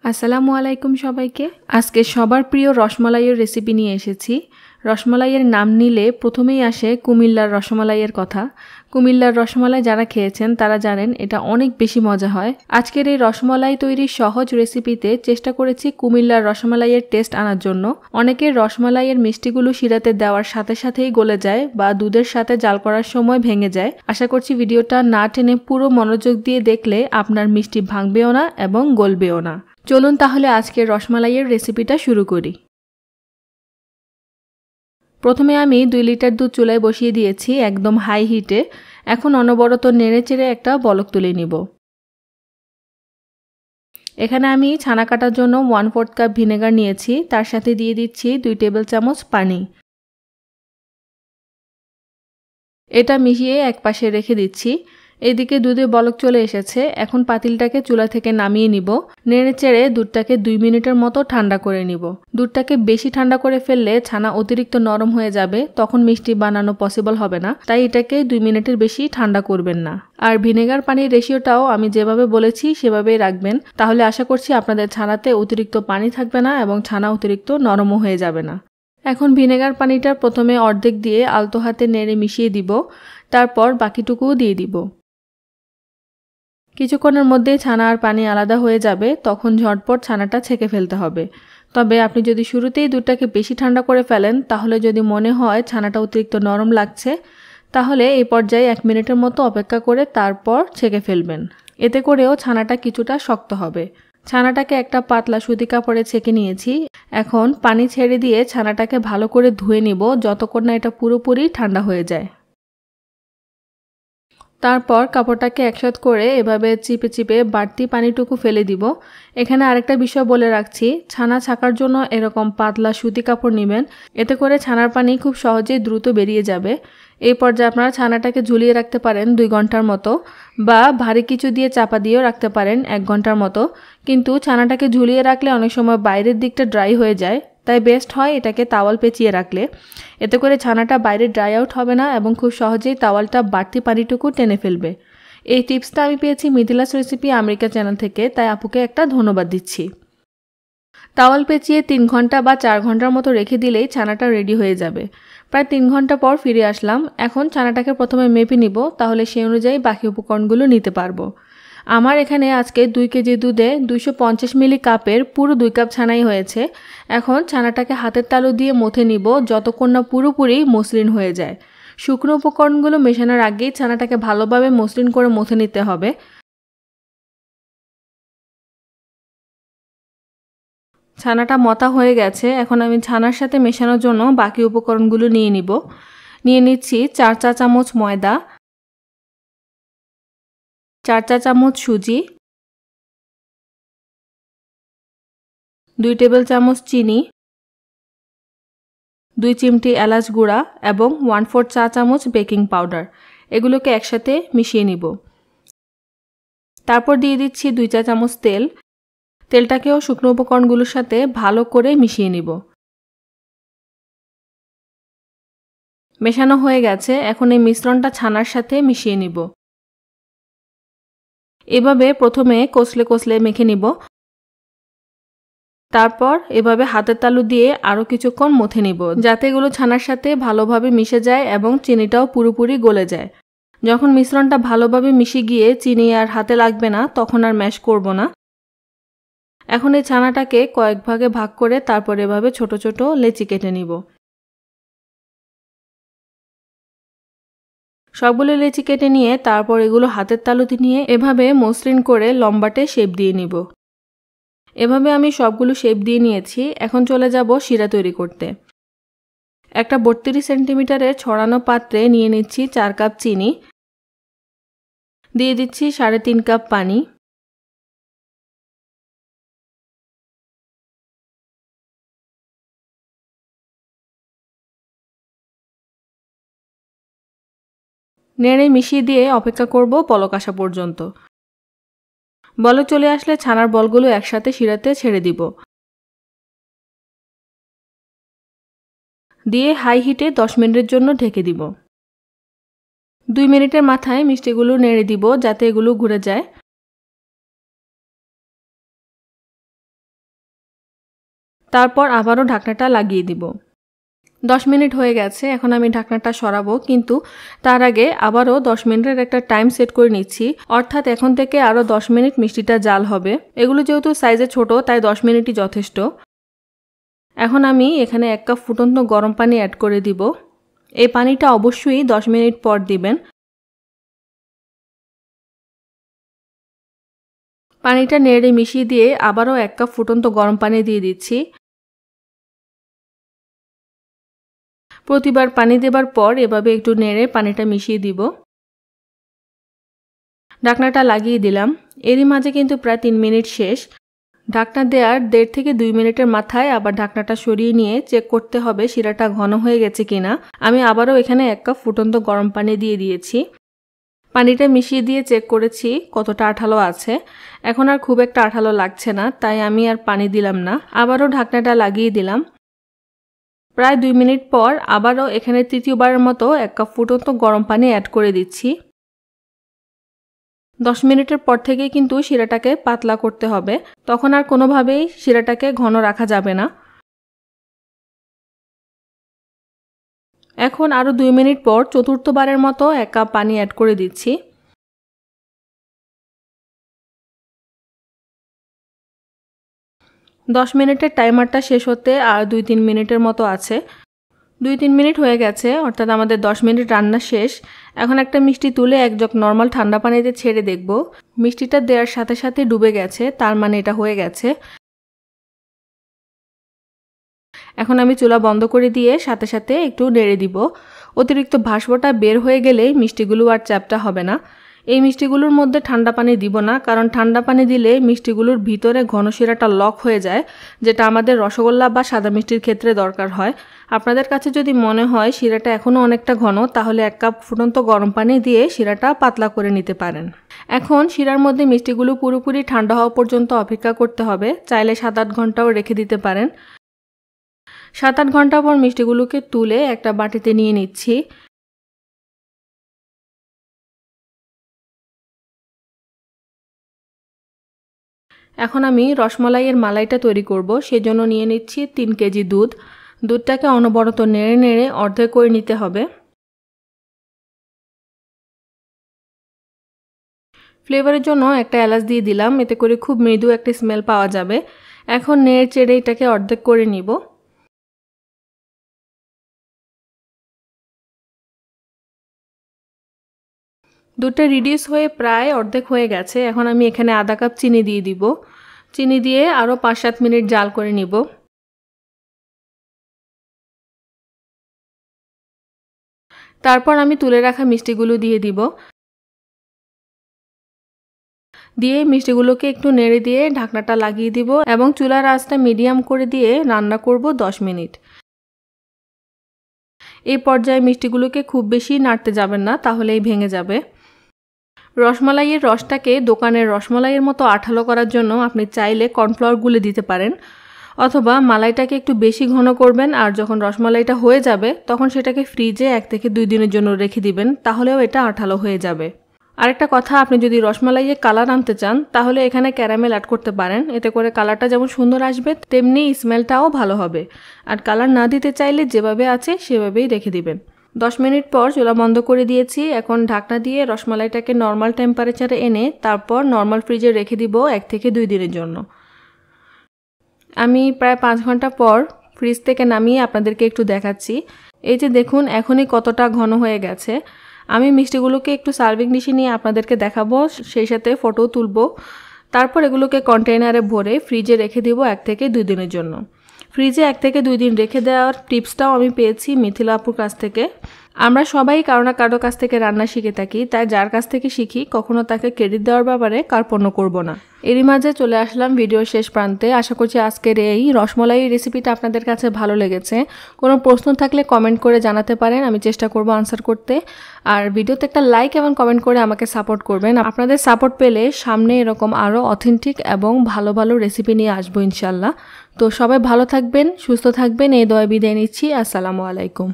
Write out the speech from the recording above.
আসসালামু আলাইকুম সবাইকে। আজকে সবার প্রিয় রসমালাইয়ের রেসিপি নিয়ে এসেছি। রসমালাইয়ের নাম নিলে প্রথমেই আসে কুমিল্লার রসমালাইয়ের কথা। কুমিল্লার রসমালাই যারা খেয়েছেন তারা জানেন এটা অনেক বেশি মজা হয়। আজকের এই রসমালাই তৈরির সহজ রেসিপিতে চেষ্টা করেছি কুমিল্লার রসমালাইয়ের টেস্ট আনার জন্য। অনেকের রসমালাইয়ের মিষ্টিগুলো শিরাতে দেওয়ার সাথে সাথেই গলে যায় বা দুধের সাথে জাল করার সময় ভেঙে যায়। আশা করছি ভিডিওটা না টেনে পুরো মনোযোগ দিয়ে দেখলে আপনার মিষ্টি ভাঙবেও না এবং গলবেও না। চলুন তাহলে আজকের রসমালাইয়ের রেসিপিটা শুরু করি। প্রথমে আমি 2 লিটার দুধ চুলায় বসিয়ে দিয়েছি একদম হাই হিটে। এখন অনবরত নেড়েচেড়ে একটা বলক তুলে নিব। এখানে আমি ছানা কাটার জন্য 1/4 কাপ ভিনেগার নিয়েছি, তার সাথে দিয়ে দিচ্ছি 2 টেবিল চামচ পানি। এটা মিশিয়ে একপাশে রেখে দিচ্ছি। এদিকে দুধে বলক চলে এসেছে। এখন পাতিলটাকে চুলা থেকে নামিয়ে নিব। নেড়েচেড়ে দুধটাকে 2 মিনিটের মতো ঠান্ডা করে নিব। দুধটাকে বেশি ঠান্ডা করে ফেললে ছানা অতিরিক্ত নরম হয়ে যাবে, তখন মিষ্টি বানানো পসিবল হবে না। তাই এটাকে 2 মিনিটের বেশি ঠান্ডা করবেন না। আর ভিনেগার পানির রেশিওটাও আমি যেভাবে বলেছি সেভাবেই রাখবেন, তাহলে আশা করছি আপনাদের ছানাতে অতিরিক্ত পানি থাকবে না এবং ছানা অতিরিক্ত নরমও হয়ে যাবে না। এখন ভিনেগার পানিটা প্রথমে অর্ধেক দিয়ে আলতো হাতে নেড়ে মিশিয়ে দিব, তারপর বাকিটুকুও দিয়ে দিব। কিছুক্ষণের মধ্যে ছানা আর পানি আলাদা হয়ে যাবে, তখন ঝটপট ছানাটা ছেঁকে ফেলতে হবে। তবে আপনি যদি শুরুতেই দুধটাকে বেশি ঠান্ডা করে ফেলেন, তাহলে যদি মনে হয় ছানাটা অতিরিক্ত নরম লাগছে, তাহলে এই পর্যায়ে 1 মিনিটের মতো অপেক্ষা করে তারপর ছেঁকে ফেলবেন। এতে করেও ছানাটা কিছুটা শক্ত হবে। ছানাটাকে একটা পাতলা সুতি কাপড়ে ছেঁকে নিয়েছি। এখন পানি ছেড়ে দিয়ে ছানাটাকে ভালো করে ধুয়ে নিব যতক্ষণ না এটা পুরোপুরি ঠান্ডা হয়ে যায়। তারপর কাপড়টাকে একসাথ করে এভাবে চিপে চিপে বাড়তি পানিটুকু ফেলে দিব। এখানে আরেকটা বিষয় বলে রাখছি, ছানা ছাকার জন্য এরকম পাতলা সুতি কাপড় নেবেন। এতে করে ছানার পানি খুব সহজেই দ্রুত বেরিয়ে যাবে। এই পর্যায়ে আপনারা ছানাটাকে ঝুলিয়ে রাখতে পারেন 2 ঘন্টার মতো, বা ভারী কিছু দিয়ে চাপা দিয়েও রাখতে পারেন 1 ঘন্টার মতো। কিন্তু ছানাটাকে ঝুলিয়ে রাখলে অনেক সময় বাইরের দিকটা ড্রাই হয়ে যায়, তাই বেস্ট হয় এটাকে তাওয়াল পেঁচিয়ে রাখলে। এতে করে ছানাটা বাইরে ড্রাই আউট হবে না এবং খুব সহজেই তাওয়ালটা বাড়তি পানিটুকু টেনে ফেলবে। এই টিপসটা আমি পেয়েছি মিথিলাস রেসিপি আমেরিকা চ্যানেল থেকে, তাই আপুকে একটা ধন্যবাদ দিচ্ছি। তাওয়াল পেঁচিয়ে 3 ঘন্টা বা 4 ঘন্টার মতো রেখে দিলেই ছানাটা রেডি হয়ে যাবে। প্রায় 3 ঘন্টা পর ফিরে আসলাম। এখন ছানাটাকে প্রথমে মেপে নিব, তাহলে সেই অনুযায়ী বাকি উপকরণগুলো নিতে পারবো। আমার এখানে আজকে 2 কেজি দুধে 250 মিলি কাপের পুরো 2 কাপ ছানাই হয়েছে। এখন ছানাটাকে হাতের তালু দিয়ে মথে নিব যতক্ষণ না পুরোপুরি মসৃণ হয়ে যায়। শুকনো উপকরণগুলো মেশানোর আগেই ছানাটাকে ভালোভাবে মসৃণ করে মথে নিতে হবে। ছানাটা মথা হয়ে গেছে। এখন আমি ছানার সাথে মেশানোর জন্য বাকি উপকরণগুলো নিয়ে নিব। নিয়ে নিচ্ছি 4 চা চামচ ময়দা, 4 চা চামচ সুজি, 2 টেবিল চামচ চিনি, 2 চিমটি এলাচ গুঁড়া এবং 1/4 চা চামচ বেকিং পাউডার। এগুলোকে একসাথে মিশিয়ে নিব। তারপর দিয়ে দিচ্ছি 2 চা চামচ তেল। তেলটাকেও শুকনো উপকরণগুলোর সাথে ভালো করে মিশিয়ে নিব। মেশানো হয়ে গেছে। এখন এই মিশ্রণটা ছানার সাথে মিশিয়ে নিব। এভাবে প্রথমে কষলে কষলে মেখে নিব। তারপর এভাবে হাতের তালু দিয়ে আরও কিছুক্ষণ মথে নিব, যাতে এগুলো ছানার সাথে ভালোভাবে মিশে যায় এবং চিনিটাও পুরোপুরি গলে যায়। যখন মিশ্রণটা ভালোভাবে মিশে গিয়ে চিনি আর হাতে লাগবে না, তখন আর ম্যাশ করব না। এখন এই ছানাটাকে কয়েক ভাগে ভাগ করে তারপর এভাবে ছোট ছোট লেচি কেটে নিব। সবগুলো লেচি কেটে নিয়ে তারপর এগুলো হাতের তালুতে নিয়ে এভাবে মসৃণ করে লম্বাটে শেপ দিয়ে নিব। এভাবে আমি সবগুলো শেপ দিয়ে নিয়েছি। এখন চলে যাব শিরা তৈরি করতে। একটা 32 সেন্টিমিটারের ছড়ানো পাত্রে নিয়ে নিচ্ছি 4 কাপ চিনি, দিয়ে দিচ্ছি 3.5 কাপ পানি, নেড়ে মিশিয়ে দিয়ে অপেক্ষা করব বলক আসা পর্যন্ত। বলক চলে আসলে ছানার বলগুলো একসাথে শিরাতে ছেড়ে দিব। দিয়ে হাই হিটে 10 মিনিটের জন্য ঢেকে দিব। 2 মিনিটের মাথায় মিষ্টিগুলো নেড়ে দিব যাতে এগুলো ঘুরে যায়। তারপর আবারও ঢাকনাটা লাগিয়ে দিব। 10 মিনিট হয়ে গেছে, এখন আমি ঢাকনাটা সরাবো, কিন্তু তার আগে আবারও 10 মিনিটের একটা টাইম সেট করে নিচ্ছি, অর্থাৎ এখন থেকে আরও 10 মিনিট মিষ্টিটা জাল হবে। এগুলো যেহেতু সাইজে ছোট তাই 10 মিনিটই যথেষ্ট। এখন আমি এখানে 1 কাপ ফুটন্ত গরম পানি অ্যাড করে দিব। এই পানিটা অবশ্যই 10 মিনিট পর দিবেন। পানিটা নেড়ে মিশিয়ে দিয়ে আবারও 1 কাপ ফুটন্ত গরম পানি দিয়ে দিচ্ছি। প্রতিবার পানি দেবার পর এভাবে একটু নেড়ে পানিটা মিশিয়ে দিব। ঢাকনাটা লাগিয়ে দিলাম। এরই মাঝে কিন্তু প্রায় 3 মিনিট শেষ। ঢাকনা দেওয়ার 1.5 থেকে 2 মিনিটের মাথায় আবার ঢাকনাটা সরিয়ে নিয়ে চেক করতে হবে শিরাটা ঘন হয়ে গেছে কিনা। আমি আবারও এখানে 1 কাপ ফুটন্ত গরম পানি দিয়ে দিয়েছি। পানিটা মিশিয়ে দিয়ে চেক করেছি কতটা আঠালো আছে। এখন আর খুব একটা আঠালো লাগছে না, তাই আমি আর পানি দিলাম না। আবারও ঢাকনাটা লাগিয়ে দিলাম। প্রায় 2 মিনিট পর আবারও এখানে তৃতীয়বারের মতো 1 কাপ ফুটন্ত গরম পানি অ্যাড করে দিচ্ছি। 10 মিনিটের পর থেকে কিন্তু শিরাটাকে পাতলা করতে হবে, তখন আর কোনোভাবেই শিরাটাকে ঘন রাখা যাবে না। এখন আরও 2 মিনিট পর চতুর্থবারের মতো 1 কাপ পানি অ্যাড করে দিচ্ছি। 10 মিনিটের টাইমারটা শেষ হতে আর 2-3 মিনিটের মতো আছে। 2-3 মিনিট হয়ে গেছে, অর্থাৎ আমাদের 10 মিনিট রান্না শেষ। এখন একটা মিষ্টি তুলে এক জগ নর্মাল ঠান্ডা পানিতে ছেড়ে দেখব। মিষ্টিটা দেওয়ার সাথে সাথে ডুবে গেছে, তার মানে এটা হয়ে গেছে। এখন আমি চুলা বন্ধ করে দিয়ে সাথে সাথে একটু নেড়ে দিব। অতিরিক্ত ভাসবোটা বের হয়ে গেলে মিষ্টিগুলো আর চ্যাপ্টা হবে না। এই মিষ্টিগুলোর মধ্যে ঠান্ডা পানি দিব না, কারণ ঠান্ডা পানি দিলে মিষ্টিগুলোর ভিতরে ঘন শিরাটা লক হয়ে যায়, যেটা আমাদের রসগোল্লা বা সাদা মিষ্টির ক্ষেত্রে দরকার হয়। আপনাদের কাছে যদি মনে হয় শিরাটা এখনও অনেকটা ঘন, তাহলে 1 কাপ ফুটন্ত গরম পানি দিয়ে শিরাটা পাতলা করে নিতে পারেন। এখন শিরার মধ্যে মিষ্টিগুলো পুরোপুরি ঠান্ডা হওয়া পর্যন্ত অপেক্ষা করতে হবে। চাইলে 7-8 ঘন্টাও রেখে দিতে পারেন। 7-8 ঘন্টা পর মিষ্টিগুলোকে তুলে একটা বাটিতে নিয়ে নিচ্ছি। এখন আমি রসমালাইয়ের মালাইটা তৈরি করব, সেজন্য নিয়ে নিচ্ছি 3 কেজি দুধ। দুধটাকে অনবরত নেড়ে নেড়ে অর্ধেক করে নিতে হবে। ফ্লেভারের জন্য একটা এলাচ দিয়ে দিলাম, এতে করে খুব মৃদু একটা স্মেল পাওয়া যাবে। এখন নেড়ে চেড়ে এটাকে অর্ধেক করে নিব। দুধটা রিডিউস হয়ে প্রায় অর্ধেক হয়ে গেছে। এখন আমি এখানে আধা কাপ চিনি দিয়ে দিব। চিনি দিয়ে আরও 5-7 মিনিট জাল করে নিব। তারপর আমি তুলে রাখা মিষ্টিগুলো দিয়ে দিব। দিয়ে মিষ্টিগুলোকে একটু নেড়ে দিয়ে ঢাকনাটা লাগিয়ে দিব এবং চুলার আঁচটা মিডিয়াম করে দিয়ে রান্না করব 10 মিনিট। এই পর্যায়ে মিষ্টিগুলোকে খুব বেশি নাড়তে যাবেন না, তাহলেই ভেঙে যাবে। রসমালাইয়ের রসটাকে দোকানের রসমালাইয়ের মতো আঠালো করার জন্য আপনি চাইলে কর্নফ্লাওয়ার গুলে দিতে পারেন, অথবা মালাইটাকে একটু বেশি ঘন করবেন, আর যখন রসমালাইটা হয়ে যাবে তখন সেটাকে ফ্রিজে 1 থেকে 2 দিনের জন্য রেখে দিবেন, তাহলেও এটা আঠালো হয়ে যাবে। আরেকটা কথা, আপনি যদি রসমালাইয়ে কালার আনতে চান তাহলে এখানে ক্যারামেল অ্যাড করতে পারেন। এতে করে কালারটা যেমন সুন্দর আসবে তেমনি স্মেলটাও ভালো হবে। আর কালার না দিতে চাইলে যেভাবে আছে সেভাবেই রেখে দিবেন। 10 মিনিট পর চুলা বন্ধ করে দিয়েছি। এখন ঢাকনা দিয়ে রসমালাইটাকে নর্মাল টেম্পারেচারে এনে তারপর নর্মাল ফ্রিজে রেখে দিব 1 থেকে 2 দিনের জন্য। আমি প্রায় 5 ঘন্টা পর ফ্রিজ থেকে নামিয়ে আপনাদেরকে একটু দেখাচ্ছি। এই যে দেখুন এখনই কতটা ঘন হয়ে গেছে। আমি মিষ্টিগুলোকে একটু সার্ভিং ডিশে নিয়ে আপনাদেরকে দেখাবো, সেই সাথে ফটো তুলবো। তারপর এগুলোকে কন্টেইনারে ভরে ফ্রিজে রেখে দিব 1 থেকে 2 দিনের জন্য। ফ্রিজে 1 থেকে 2 দিন রেখে দেওয়ার টিপসটাও আমি পেয়েছি মিথিলা আপুর কাছ থেকে। আমরা সবাই কারো না কারো কাছ থেকে রান্না শিখে থাকি, তাই যার কাছ থেকে শিখি কখনো তাকে ক্রেডিট দেওয়ার ব্যাপারে কার্পণ্য করব না। এরই মাঝে চলে আসলাম ভিডিওর শেষ প্রান্তে। আশা করছি আজকের এই রসমালাই রেসিপিটা আপনাদের কাছে ভালো লেগেছে। কোনো প্রশ্ন থাকলে কমেন্ট করে জানাতে পারেন, আমি চেষ্টা করব আনসার করতে। আর ভিডিওতে একটা লাইক এবং কমেন্ট করে আমাকে সাপোর্ট করবেন। আপনাদের সাপোর্ট পেলে সামনে এরকম আরও অথেন্টিক এবং ভালো ভালো রেসিপি নিয়ে আসবো ইনশাল্লাহ। তো সবাই ভালো থাকবেন, সুস্থ থাকবেন, এই দোয়া বিদায় নিচ্ছি। আসসালামু আলাইকুম।